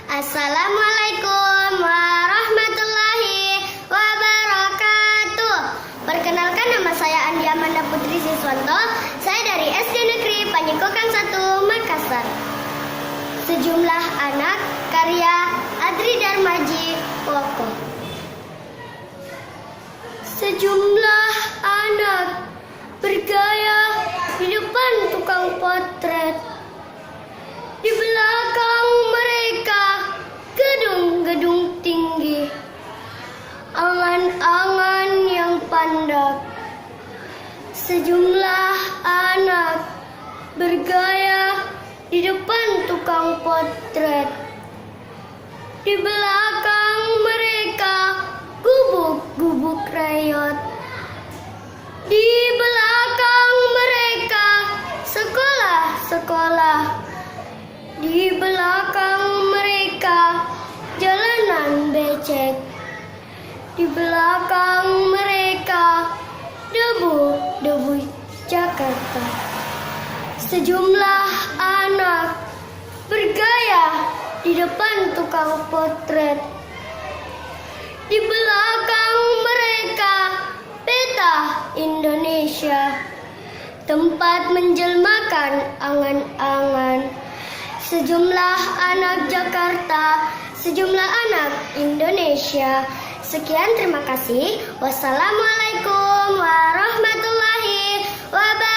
Assalamualaikum warahmatullahi wabarakatuh. Perkenalkan, nama saya Andi Amanda Putri Siswanto. Saya dari SD Negeri Panjikokan 1 Makassar. Sejumlah anak karya Adri Darmaji Woko. Sejumlah anak bergaya di depan tukang potret. Di belakang mereka gedung-gedung tinggi, angan-angan yang pandak. Sejumlah anak bergaya di depan tukang potret. Di belakang mereka gubuk-gubuk reyot. Di belakang mereka sekolah-sekolah. Di belakang mereka jalanan becek. Di belakang mereka debu-debu Jakarta. Sejumlah anak bergaya di depan tukang potret. Di belakang mereka peta Indonesia, tempat menjelmakan angan-angan. Sejumlah anak Jakarta, sejumlah anak Indonesia. Sekian, terima kasih. Wassalamualaikum warahmatullahi wabarakatuh.